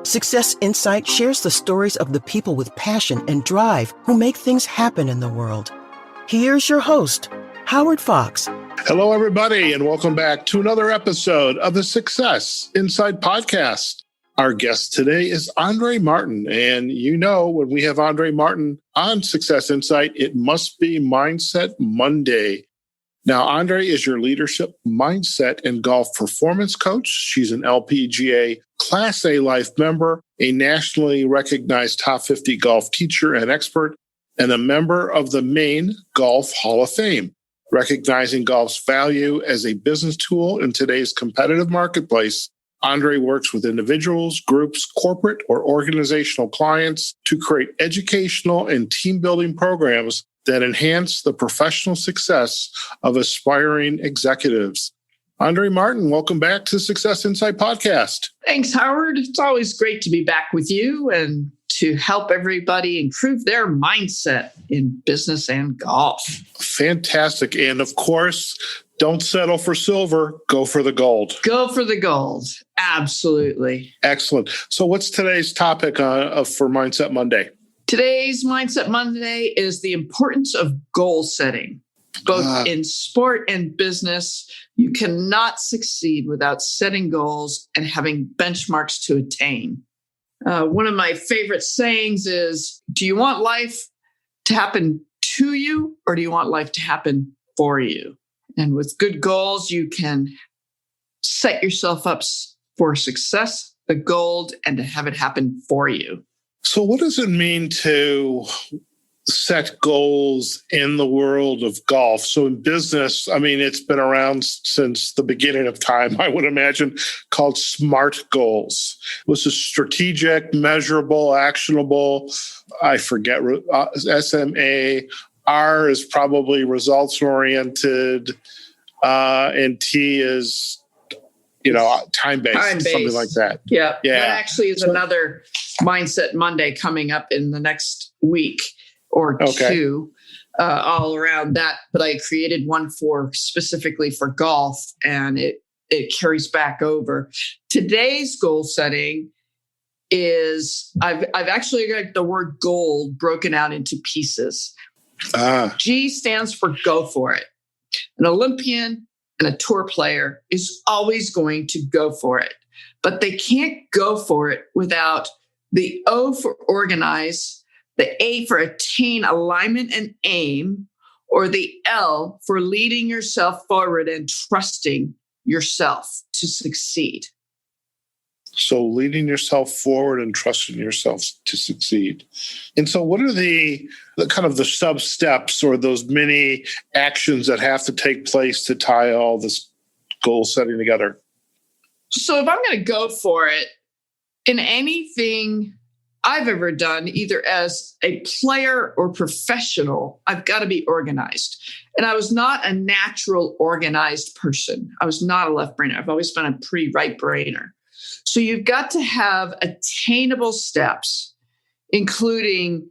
Success Insight shares the stories of the people with passion and drive who make things happen in the world. Here's your host, Howard Fox. Hello, everybody, and welcome back to another episode of the Success Insight podcast. Our guest today is Andrée Martin, and you know when we have Andrée Martin on Success Insight, it must be Mindset Monday. Now, Andrée is your leadership, mindset, and golf performance coach. She's an LPGA Class A Life member, a nationally recognized top 50 golf teacher and expert, and a member of the Maine Golf Hall of Fame, recognizing golf's value as a business tool in today's competitive marketplace. Andrée works with individuals, groups, corporate, or organizational clients to create educational and team-building programs that enhance the professional success of aspiring executives. Andrée Martin, welcome back to Success Insight podcast. Thanks, Howard. It's always great to be back with you and to help everybody improve their mindset in business and golf. Fantastic. And of course, don't settle for silver. Go for the gold. Go for the gold. Absolutely. Excellent. So what's today's topic for Mindset Monday? Today's Mindset Monday is the importance of goal setting. Both in sport and business, you cannot succeed without setting goals and having benchmarks to attain. One of my favorite sayings is, do you want life to happen to you, or do you want life to happen for you? And with good goals, you can set yourself up for success, the gold, and to have it happen for you. So what does it mean to set goals in the world of golf? So in business, I mean, it's been around since the beginning of time, I would imagine, called SMART goals. It was a strategic, measurable, actionable, I forget, SMA. R is probably results-oriented, and T is, time-based, something like that. Yeah. That actually is another Mindset Monday coming up in the next week or two, all around that. But I created one specifically for golf, and it carries back over. Today's goal setting is, I've actually got the word gold broken out into pieces. G stands for go for it. An Olympian and a tour player is always going to go for it, but they can't go for it without the O for organize, the A for attain alignment and aim, or the L for leading yourself forward and trusting yourself to succeed. So leading yourself forward and trusting yourself to succeed. And so what are the kind of the sub steps or those many actions that have to take place to tie all this goal setting together? So if I'm going to go for it, in anything I've ever done, either as a player or professional, I've got to be organized. And I was not a natural organized person. I was not a left brainer. I've always been a pretty right brainer. So you've got to have attainable steps, including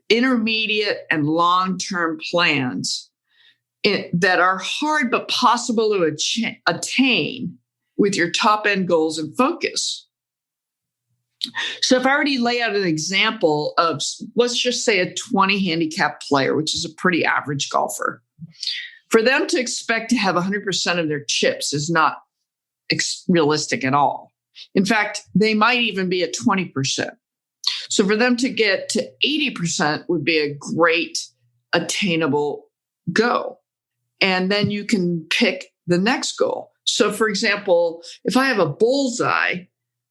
intermediate and long-term plans that are hard but possible to attain with your top-end goals and focus. So if I already lay out an example of, let's just say a 20 handicap player, which is a pretty average golfer, for them to expect to have 100% of their chips is not realistic at all. In fact, they might even be at 20%. So for them to get to 80% would be a great attainable goal. And then you can pick the next goal. So for example, if I have a bullseye,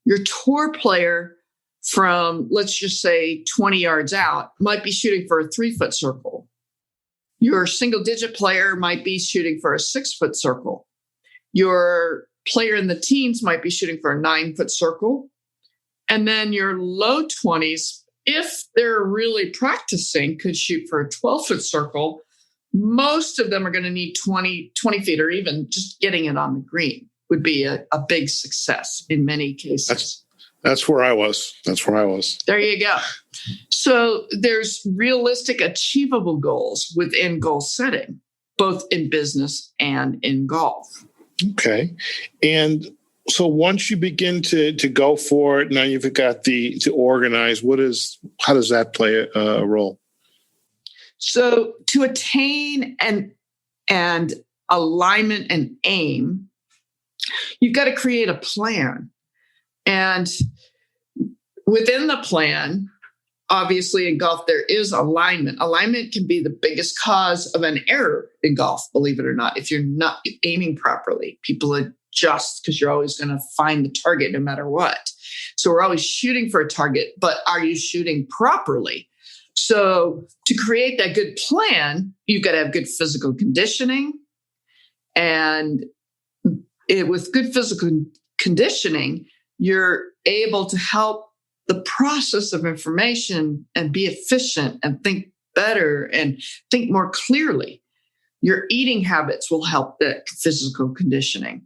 your tour player from, let's just say 20 yards out might be shooting for a 3-foot circle. Your single digit player might be shooting for a 6-foot circle. Your player in the teens might be shooting for a 9-foot circle. And then your low 20s, if they're really practicing, could shoot for a 12-foot circle. Most of them are going to need 20 feet, or even just getting it on the green would be a big success in many cases. That's where I was. There you go. So there's realistic, achievable goals within goal setting, both in business and in golf. Okay. And So once you begin to go for it, now you've got to organize. How does that play a role? So to attain and alignment and aim, you've got to create a plan. And within the plan, obviously in golf, there is alignment. Alignment can be the biggest cause of an error in golf, believe it or not. If you're not aiming properly, people adjust because you're always going to find the target no matter what. So we're always shooting for a target, but are you shooting properly? So to create that good plan, you've got to have good physical conditioning. And with good physical conditioning, you're able to help the process of information and be efficient and think better and think more clearly. Your eating habits will help that physical conditioning.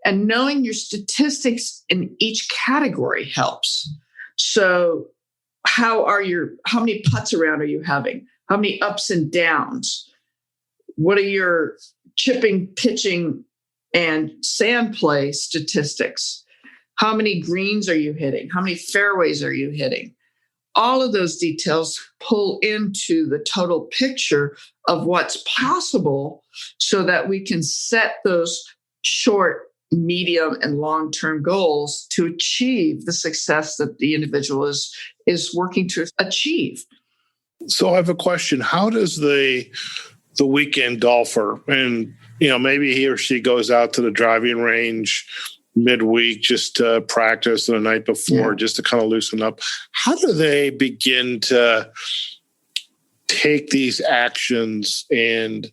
And knowing your statistics in each category helps. So how many putts around are you having? How many ups and downs? What are your chipping, pitching, and sand play statistics? How many greens are you hitting? How many fairways are you hitting? All of those details pull into the total picture of what's possible so that we can set those short, medium, and long-term goals to achieve the success that the individual is working to achieve. So I have a question. How does the weekend golfer, and maybe he or she goes out to the driving range midweek just to practice the night before, just to kind of loosen up. How do they begin to take these actions and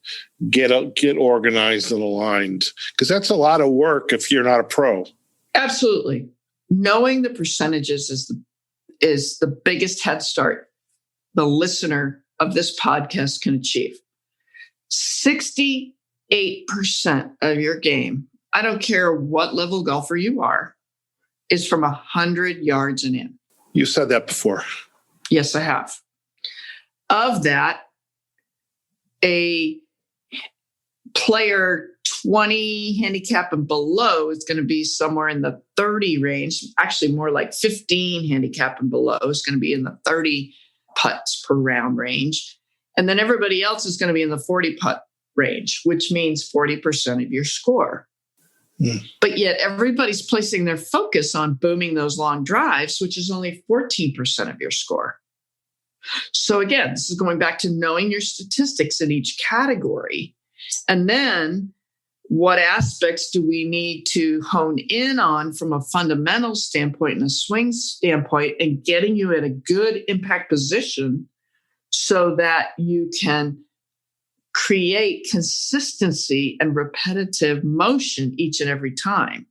get organized and aligned? Because that's a lot of work if you're not a pro. Absolutely. Knowing the percentages is the biggest head start the listener of this podcast can achieve. 68% of your game, I don't care what level golfer you are, is from 100 yards and in. You said that before. Yes, I have. Of that, a player 20 handicap and below is going to be somewhere in the 30 range. Actually, more like 15 handicap and below is going to be in the 30 putts per round range. And then everybody else is going to be in the 40 putt range, which means 40% of your score. But yet everybody's placing their focus on booming those long drives, which is only 14% of your score. So again, this is going back to knowing your statistics in each category. And then what aspects do we need to hone in on from a fundamental standpoint and a swing standpoint, and getting you at a good impact position so that you can create consistency and repetitive motion each and every time.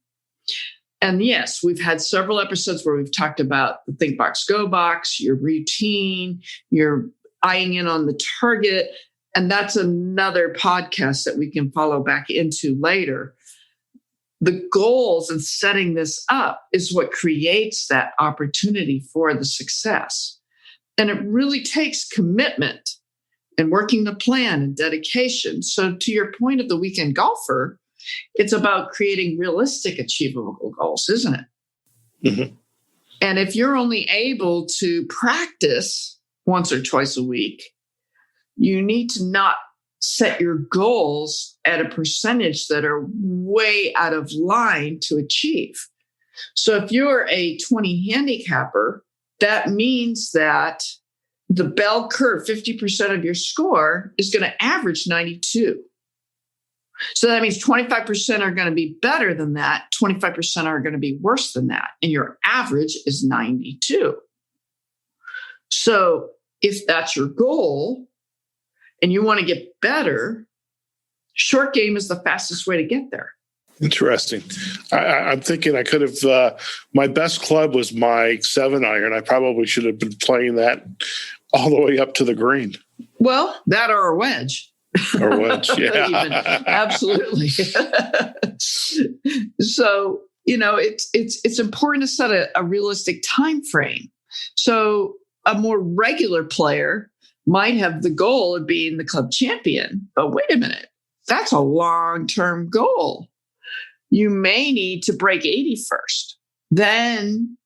And yes, we've had several episodes where we've talked about the think box, go box, your routine, your eyeing in on the target. And that's another podcast that we can follow back into later. The goals and setting this up is what creates that opportunity for the success. And it really takes commitment and working the plan and dedication. So to your point of the weekend golfer, it's about creating realistic, achievable goals, isn't it? Mm-hmm. And if you're only able to practice once or twice a week, you need to not set your goals at a percentage that are way out of line to achieve. So if you're a 20 handicapper, that means that the bell curve, 50% of your score, is going to average 92. So that means 25% are going to be better than that. 25% are going to be worse than that. And your average is 92. So if that's your goal and you want to get better, short game is the fastest way to get there. Interesting. I'm thinking I could have, my best club was my 7-iron. I probably should have been playing that all the way up to the green. Well, that or a wedge. Or wedge, yeah. Even. Absolutely. So, it's important to set a realistic time frame. So a more regular player might have the goal of being the club champion, but wait a minute, that's a long-term goal. you may need to break 80 first, then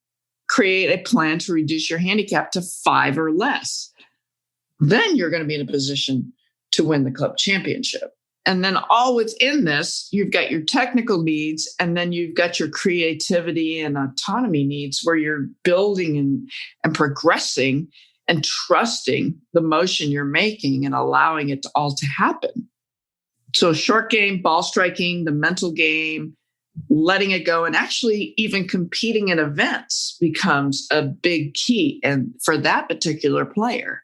create a plan to reduce your handicap to 5 or less. Then you're going to be in a position to win the club championship. And then all within this, you've got your technical needs, and then you've got your creativity and autonomy needs where you're building and progressing and trusting the motion you're making and allowing it all to happen. So short game, ball striking, the mental game, letting it go, and actually even competing in events becomes a big key and for that particular player.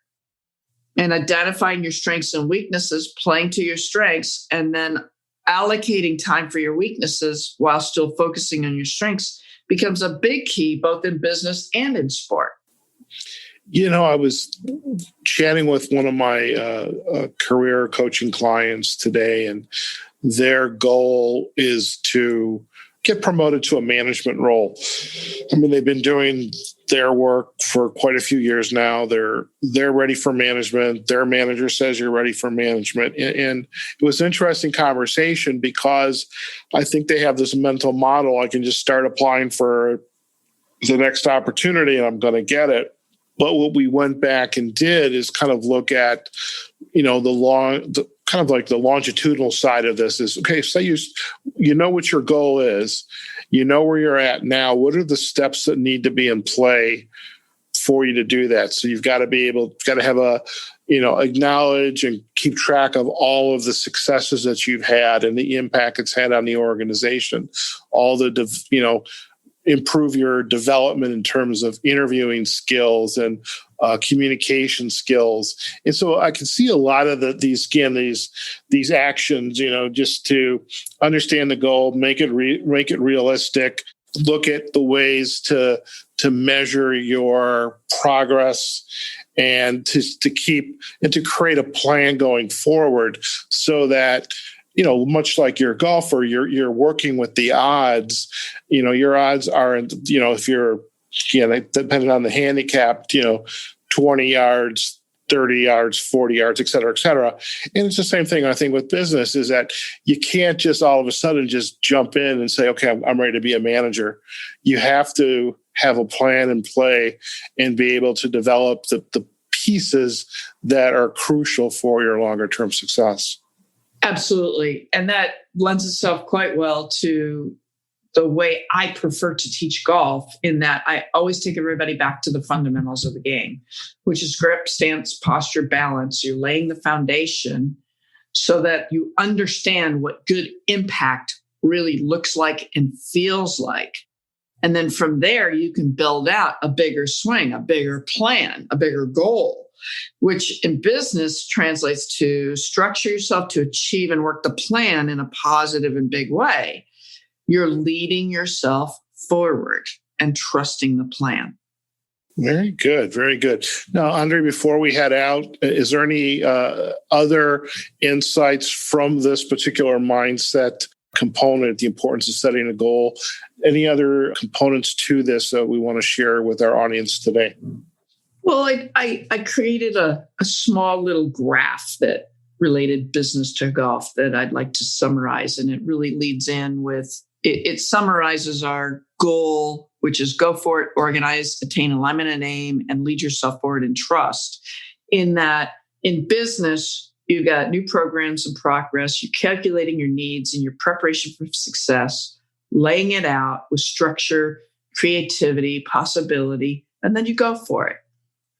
And identifying your strengths and weaknesses, playing to your strengths, and then allocating time for your weaknesses while still focusing on your strengths becomes a big key both in business and in sport. I was chatting with one of my career coaching clients today, and their goal is to get promoted to a management role. I mean, they've been doing their work for quite a few years now. They're ready for management. Their manager says you're ready for management. And it was an interesting conversation because I think they have this mental model. I can just start applying for the next opportunity and I'm going to get it. But what we went back and did is kind of look at, the longitudinal side of this is, okay, say you know what your goal is, you know where you're at now, what are the steps that need to be in play for you to do that? So you've got to have acknowledge and keep track of all of the successes that you've had and the impact it's had on the organization, all the, improve your development in terms of interviewing skills and communication skills. And so I can see a lot of these actions, just to understand the goal, make it realistic, look at the ways to measure your progress and to keep and to create a plan going forward so that, much like your golfer, you're working with the odds. Your odds aren't, if you're, depending on the handicap, 20 yards, 30 yards, 40 yards, et cetera, et cetera. And it's the same thing, I think, with business is that you can't just all of a sudden just jump in and say, okay, I'm ready to be a manager. You have to have a plan in play and be able to develop the pieces that are crucial for your longer term success. Absolutely. And that lends itself quite well to the way I prefer to teach golf, in that I always take everybody back to the fundamentals of the game, which is grip, stance, posture, balance. You're laying the foundation so that you understand what good impact really looks like and feels like. And then from there, you can build out a bigger swing, a bigger plan, a bigger goal, which in business translates to structure yourself to achieve and work the plan in a positive and big way. You're leading yourself forward and trusting the plan. Very good. Very good. Now, Andrée, before we head out, is there any other insights from this particular mindset component, the importance of setting a goal? Any other components to this that we want to share with our audience today? Well, I created a small little graph that related business to golf that I'd like to summarize. And it really leads in with, it summarizes our goal, which is go for it, organize, attain alignment and aim, and lead yourself forward in trust. In that, in business, you've got new programs in progress, you're calculating your needs and your preparation for success, laying it out with structure, creativity, possibility, and then you go for it.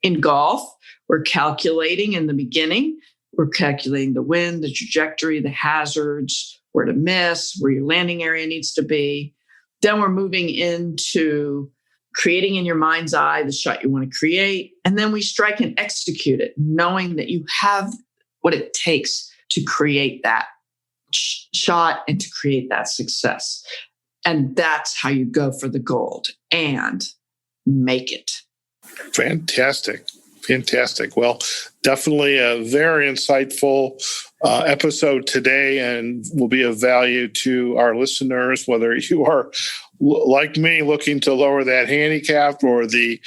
In golf, we're calculating in the beginning. We're calculating the wind, the trajectory, the hazards, where to miss, where your landing area needs to be. Then we're moving into creating in your mind's eye the shot you want to create. And then we strike and execute it, knowing that you have what it takes to create that shot and to create that success. And that's how you go for the gold and make it. Fantastic. Well, definitely a very insightful episode today, and will be of value to our listeners, whether you are like me looking to lower that handicap, or the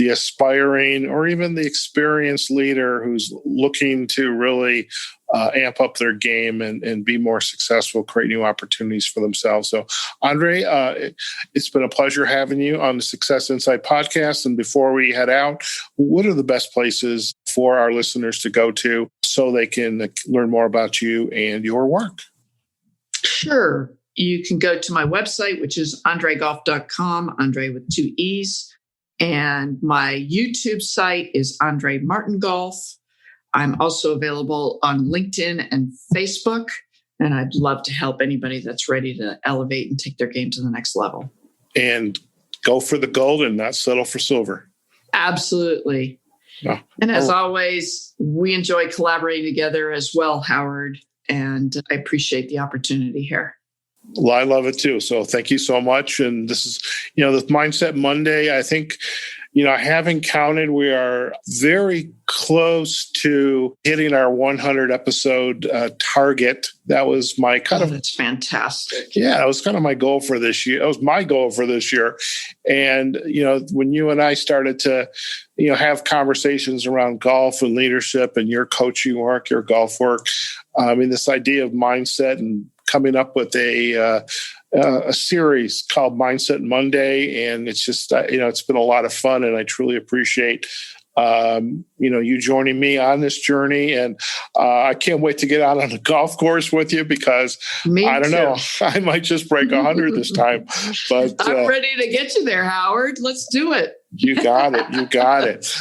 aspiring or even the experienced leader who's looking to really amp up their game and be more successful, create new opportunities for themselves. So, Andrée, it's been a pleasure having you on the Success Insight podcast. And before we head out, what are the best places for our listeners to go to so they can learn more about you and your work? Sure. You can go to my website, which is andreegolf.com, Andrée with 2 E's. And my YouTube site is Andrée Martin Golf. I'm also available on LinkedIn and Facebook. And I'd love to help anybody that's ready to elevate and take their game to the next level. And go for the gold and not settle for silver. Absolutely. No. And as always, we enjoy collaborating together as well, Howard. And I appreciate the opportunity here. Well, I love it too. So thank you so much. And this is, the Mindset Monday. I think, I haven't counted. We are very close to hitting our 100 episode target. That was my that's fantastic. Yeah, that was kind of my goal for this year. That was my goal for this year. And, when you and I started to, have conversations around golf and leadership and your coaching work, your golf work, this idea of mindset and coming up with a series called Mindset Monday. And it's just, it's been a lot of fun, and I truly appreciate you joining me on this journey. And I can't wait to get out on the golf course with you, because I don't know, I might just break 100 this time. But I'm ready to get you there, Howard. Let's do it. You got it. You got it.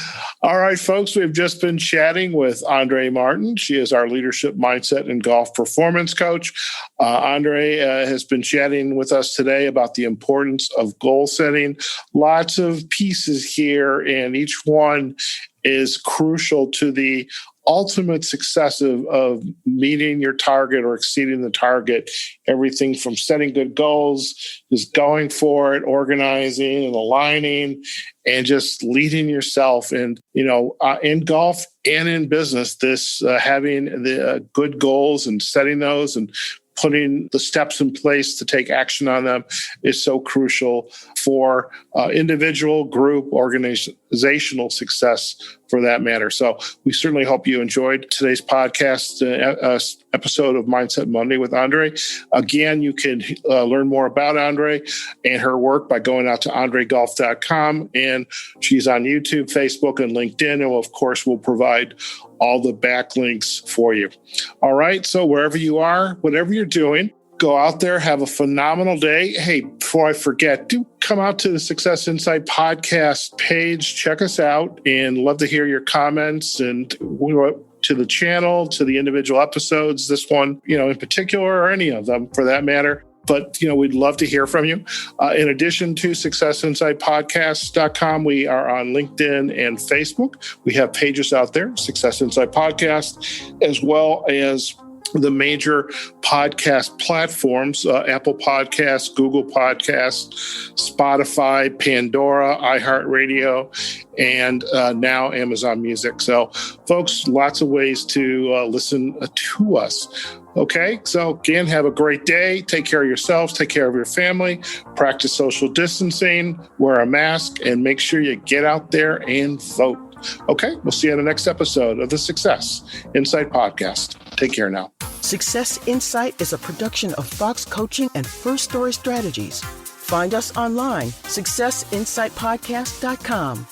All right, folks, we've just been chatting with Andrée Martin. She is our leadership, mindset, and golf performance coach. Andrée has been chatting with us today about the importance of goal setting. Lots of pieces here, and each one is crucial to the ultimate success of meeting your target or exceeding the target. Everything from setting good goals, just going for it, organizing and aligning, and just leading yourself. And, in golf and in business, this having the good goals and setting those and putting the steps in place to take action on them is so crucial for individual, group, organizational success for that matter. So we certainly hope you enjoyed today's podcast episode of Mindset Monday with Andrée. Again, you can learn more about Andrée and her work by going out to andreegolf.com. And she's on YouTube, Facebook, and LinkedIn. And of course, we'll provide all the backlinks for you. All right. So wherever you are, whatever you're doing, go out there, have a phenomenal day. Hey, before I forget, do come out to the Success Insight podcast page. Check us out, and love to hear your comments and to the channel, to the individual episodes, this one, in particular, or any of them for that matter. But, we'd love to hear from you. In addition to successinsightpodcast.com, we are on LinkedIn and Facebook. We have pages out there, Success Insight Podcast, as well as the major podcast platforms, Apple Podcasts, Google Podcasts, Spotify, Pandora, iHeartRadio, and now Amazon Music. So, folks, lots of ways to listen to us. Okay, so again, have a great day. Take care of yourselves. Take care of your family. Practice social distancing. Wear a mask. And make sure you get out there and vote. Okay, we'll see you in the next episode of the Success Insight Podcast. Take care now. Success Insight is a production of Fox Coaching and First Story Strategies. Find us online, successinsightpodcast.com.